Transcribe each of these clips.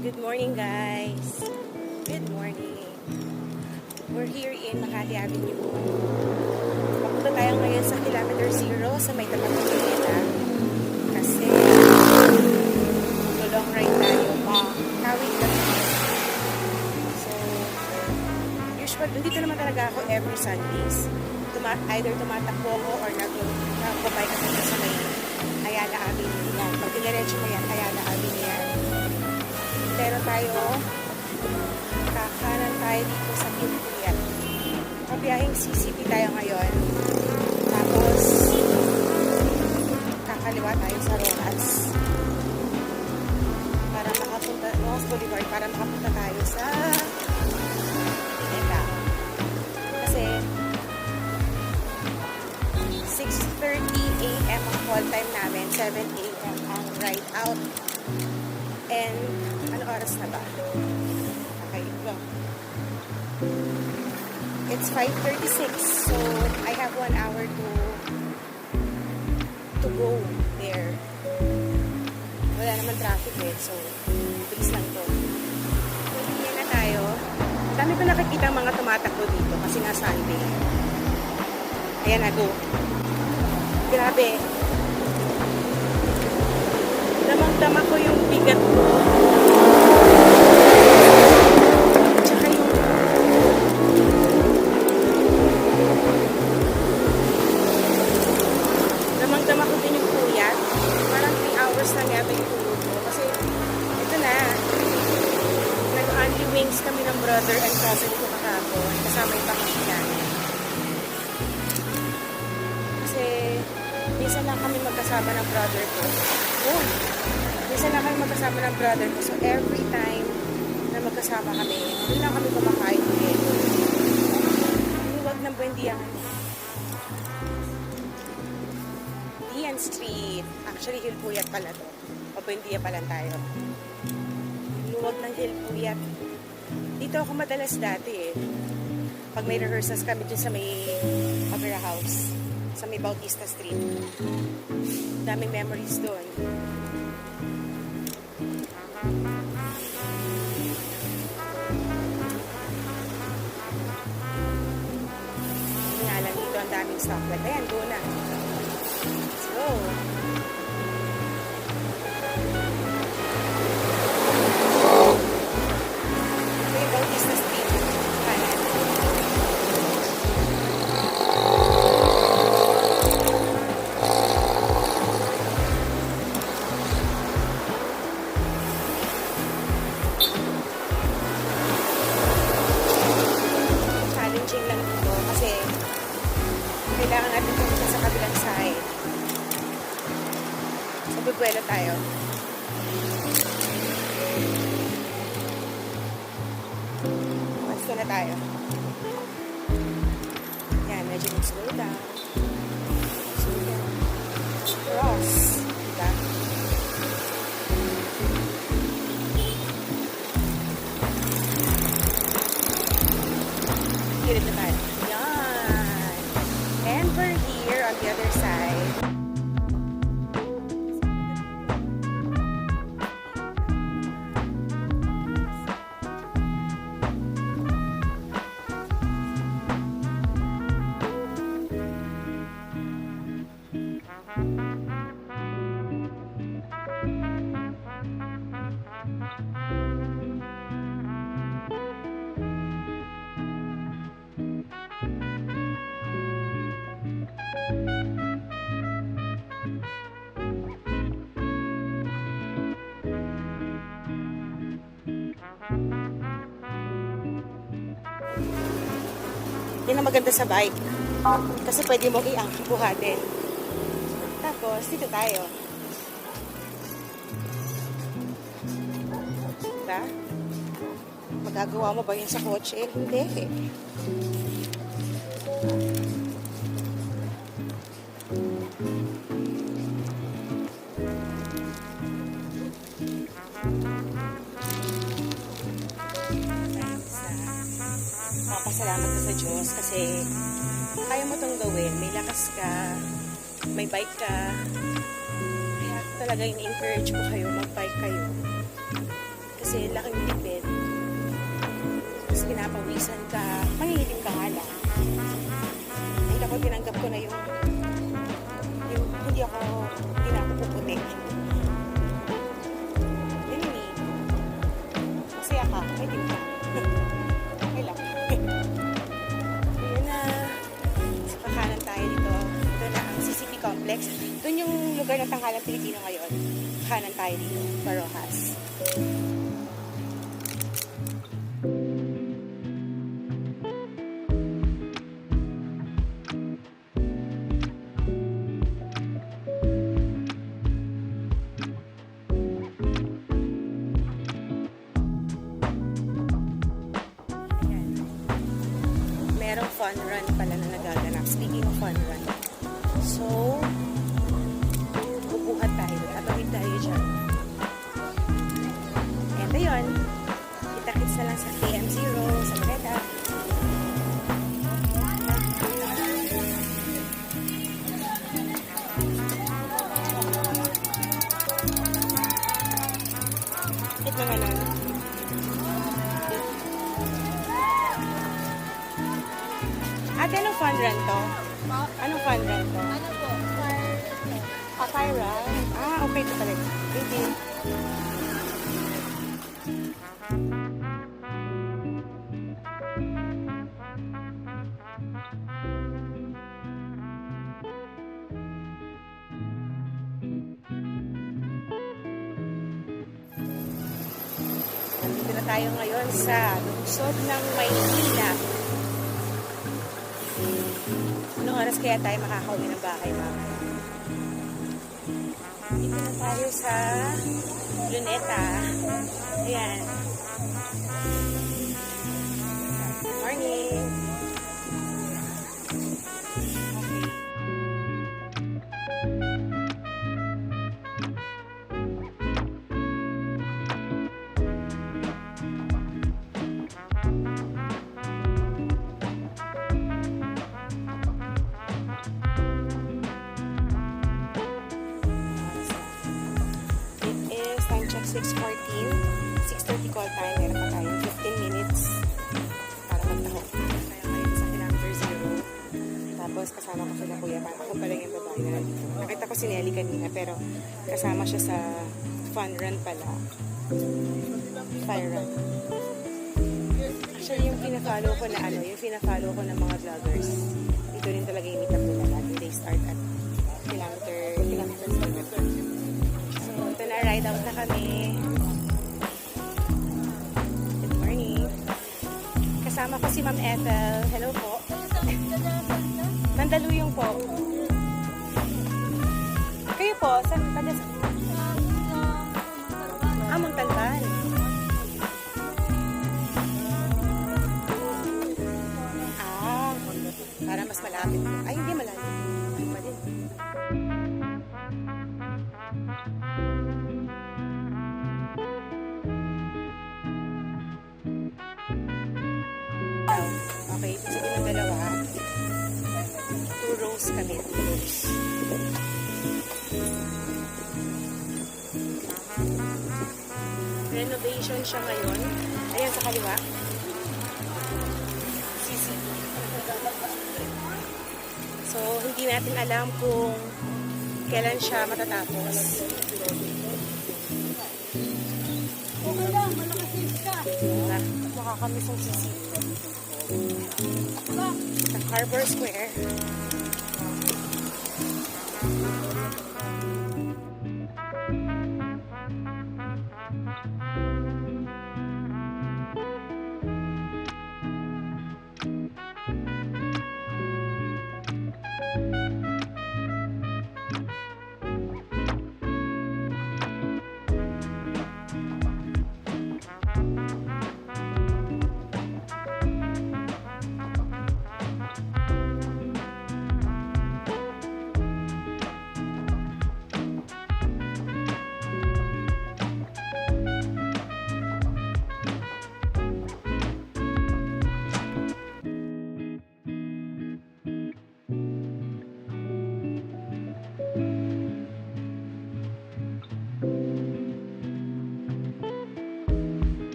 Good morning, guys. Good morning. We're here in Makati Avenue. Papunta tayo ngayon sa Kilometer Zero sa may tapat ng Manila. Kasi long ride tayo. Kawit lang. So, usually, dito naman talaga ako every Sundays. Either tumatakbo ko or nagpo-bike ako sa may Ayala Avenue yan. Pag diniretso mo yan, Ayala Avenue yan. Pero tayo, kakanan tayo dito sa Hilpuyat. Mabiyahing CCP tayo ngayon. Tapos, kakaliwa tayo sa Rojas. Para makapunta, Rojas Boulevard, para makapunta tayo sa Pineda. Kasi, 6:30 AM ang call time namin, 7 AM ang ride out. And, ano oras na ba? Okay, go. It's 5:36, so I have 1 hour to go there. Wala naman traffic so bilis lang to. So, hindi na tayo. Dami ko nakikita ang mga tumatakbo dito kasi nga Sunday. Ayan na, go. Grabe. Damang-dama ko yung bigat ko. Tsaka yung damang-dama ko din yung puyat. Parang 3 hours na yata yung tulog ko. Kasi ito na. Nag-only wings kami ng brother and cousin ko kahapon. Kasama yung bakasyon namin. Kasi minsan lang kami magkasama ng brother ko. Oh, minsan lang kami magkasama ng brother ko. So, every time na magkasama kami, doon lang kami kumakain ulit. Luwag ng Buendian. Dian Street. Actually, Hilpuyat pala to. O Buendia pala tayo. Luwag ng Hilpuyat. Dito ako madalas dati pag may rehearsals kami dun sa may opera house. Sa may Bautista Street. Daming memories doon. Hindi nga lang dito ang daming stoplight. Ayan, go na. Let's go. May Bautista Street. Kanan. Challenging lang dito kasi kailangan natin pumunta sa kabilang side. So, bubuelo tayo. Basta na tayo. Yan, medyo mag-slow down. So, yan. Cross. Diba? Gilid na tayo. Yan. And we're here on the other side. Yan ang maganda sa bike. Kasi pwede mong buhatin. Tapos, dito tayo. Diba? Magagawa mo ba yun sa kotse? Hindi. Papasalamat ka sa Diyos kasi kaya mo itong gawin. May lakas ka, may bike ka. Kaya talaga in-encourage ko kayo, mag-bike kayo. Kasi laking tipid. Tapos pinapawisan ka, mangingitim ka nga lang. Ay, ako tinanggap ko na yung hindi ako puputi. Anyway, masaya ka, may tim ka. Okay lang. Ayun na. Sa kakanan tayo dito. Ito na ang CCP Complex. Doon yung lugar ng tanghalang Pilipino ngayon. Kanan tayo dito, Barojas. Merong fun run pala na nagaganap. Speaking of fun run. So, bubuhat tayo. Tatawid tayo dyan. And ayun, kita-kits na lang sa KM0, sa Meta. Hit naman lang. Ate, anong fun run to? Anong fun run to? Ano po? Fire. Fire run? Okay ito pala. Thank you. Nandito na tayo ngayon sa lungsod ng Maynila. Anong oras kaya tayo makakauwi ng bahay mamaya? Dito na tayo sa Luneta. Ayan. Morning! It is time check 6:14. 6:30 call time. Meron pa tayo 15 minutes para magtaho. Kaya ngayon sa kilometer 0. Tapos kasama ko sila kuya. Ako pala yung babae na nandito. Nakita ko si Nelly kanina pero kasama siya sa fun run pala. Fire run. Actually yung pina-follow ko na yung pina-follow ko ng mga vloggers. Dito rin talaga yung meet up nila lagi. They start at kilometer 7. So ito na, ride out na kami. Good morning. Kasama ko si Ma'am Ethel. Hello po. Mandaluyong po. Kayo po, saan taga sa... Montalban. Para mas malapit. Ay, hindi malapit. Ay, pa din. Okay, ito sabi ng dalawa. 2 rows kami. 2 rows. Renovation siya ngayon. Ayan sa kaliwa. CCP. So, hindi natin alam kung kailan siya matatapos. Okay lang, malakas ka. Makakamiss ang CCP. Sa Harbor Square.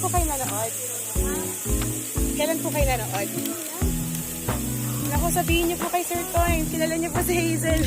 po kayo nanood? Kailan po kayo nanood? Naku, sabihin niyo po kay Sir Toy. Kilala niyo po si Hazel.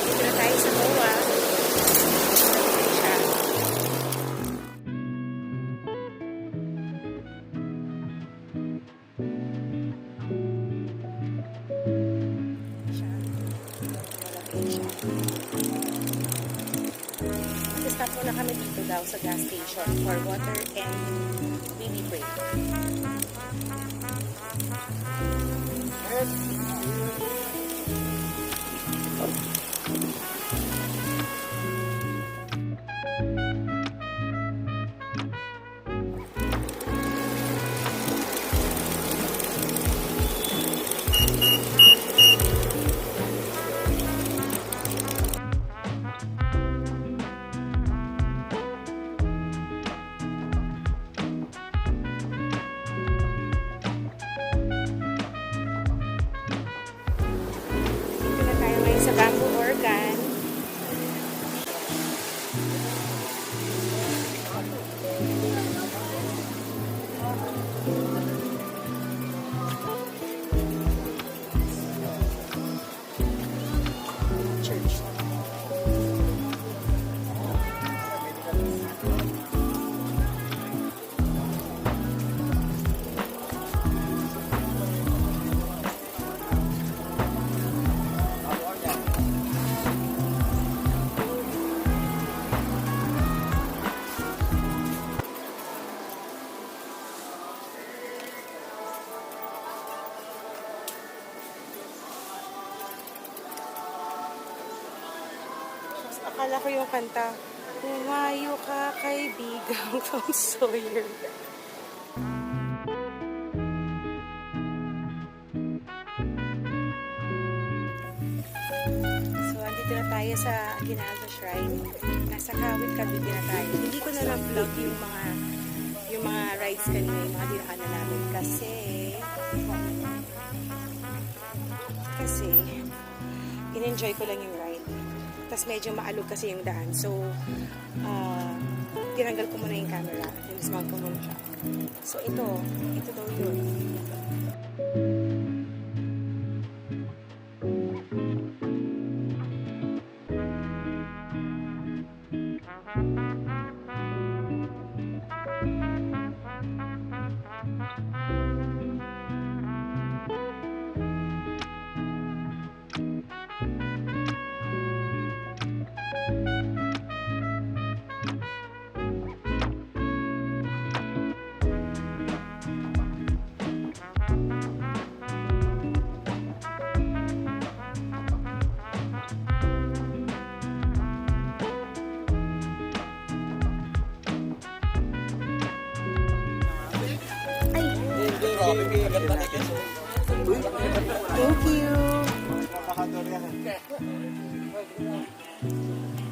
Dito na tayo sa MOA. Ayan siya. Siya. Malaki siya. Stop muna kami dito daw sa gas station for water and baby break. Dito na tayo ngayon sa Bamboo Organ. Church. Akala ko yung kanta, Humayo ka kaibigang Tom Sawyer. So, andito na tayo sa Aguinaldo Shrine. Nasa Kawit, Cavite na tayo. Hindi ko na na-vlog yung mga rides kanina, yung mga dinaanan namin kasi in-enjoy ko lang yung ride. Tapos medyo maalog kasi yung daan. So, tinanggal ko muna yung camera. Dinismount ko muna siya. So, ito daw yun. Thank you.